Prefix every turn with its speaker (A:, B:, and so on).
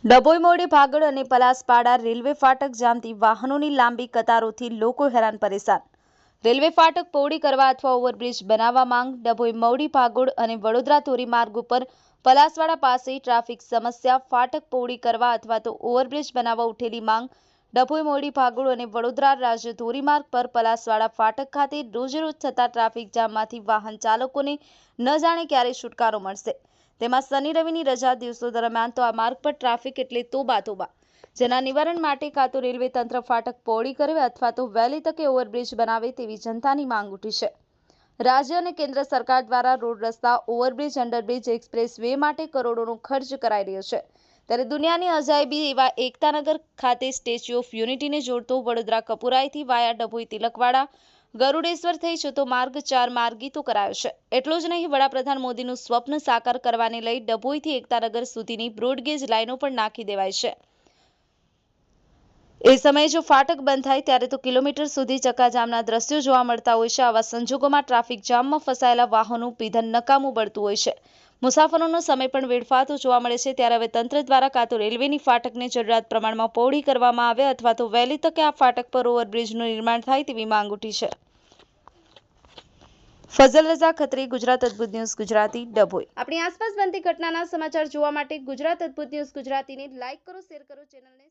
A: ડભોઈ મોરડી ભાગળ અને પલાસપાડા રેલવે ફાટક જામથી વાહનોની લાંબી કતારોથી લોકો હેરાન પરેશાન। રેલવે ફાટક પહોળી કરવા અથવા ઓવરબ્રિજ બનાવવા માંગ। ડભોઈ મોરડી ભાગળ અને વડોદરા ધોરીમાર્ગ ઉપર પલાસવાડા પાસે ટ્રાફિક સમસ્યા। ફાટક પહોળી કરવા અથવા તો ઓવરબ્રિજ બનાવવા ઉઠેલી માંગ। ડભોઈ મોરડી ભાગળ અને વડોદરા રાજ્ય ધોરીમાર્ગ પર પલાસવાડા ફાટક ખાતે રોજેરોજ થતા ટ્રાફિક જામમાંથી વાહન ચાલકોને ન જાણે ક્યારે છુટકારો મળશે। તેમાં શનિ રવિની રજા દિવસો દરમિયાન તો આ માર્ગ પર ટ્રાફિક એટલે તોબા। જેના નિવારણ માટે કાં તો રેલવે તંત્ર ફાટક પહોળી કરે અથવા તો વહેલી તકે ઓવરબ્રિજ બનાવે તેવી જનતાની માંગ ઉઠી છે। રાજ્ય અને કેન્દ્ર સરકાર દ્વારા રોડ રસ્તા, ઓવરબ્રિજ, અંડરબ્રિજ, એક્સપ્રેસ વે માટે કરોડોનો ખર્ચ કરાઈ રહ્યો છે। ત્યારે દુનિયાની અજાયબી એવા એકતાનગર ખાતે સ્ટેચ્યુ ઓફ યુનિટીને જોડતો વડોદરા કપુરાઈથી વાયા ડભોઈ તિલકવાડા ગરુડેશ્વર થઈ જતો માર્ગ 4 માર્ગી તો કરાયો છે। એટલું જ નહીં, વડાપ્રધાન મોદીનું સ્વપ્ન સાકાર કરવાને લઈ ડભોઈથી એકતાનગર સુધીની બ્રોડગેજ લાઈનો પણ નાખી દેવાઈ છે। એ સમયે જો ફાટક બંધ થાય ત્યારે તો કિલોમીટર સુધી ચક્કાજામના દ્રશ્યો જોવા મળતા હોય છે। આવા સંજોગોમાં ટ્રાફિક જામમાં ફસાયેલા વાહનો પીધન નકામું બળતું હોય છે। મુસાફરોનો સમય પણ વેડફાતો જોવા મળે છે। ત્યારે હવે તંત્ર દ્વારા કાં તો રેલવેની ફાટકને જરૂરિયાત પ્રમાણમાં પહોળી કરવામાં આવે અથવા તો વહેલી તકે આ ફાટક પર ઓવરબ્રિજનું નિર્માણ થાય તેવી માંગ ઉઠી છે। ફઝલ રઝા ખત્રી, ગુજરાત અદ્ભુત ન્યૂઝ ગુજરાતી, ડભોઈ। આપણી આસપાસ બનતી ઘટનાના સમાચાર જોવા માટે ગુજરાત અદ્ભુત ન્યૂઝ ગુજરાતીને લાઇક કરો, શેર કરો, ચેનલને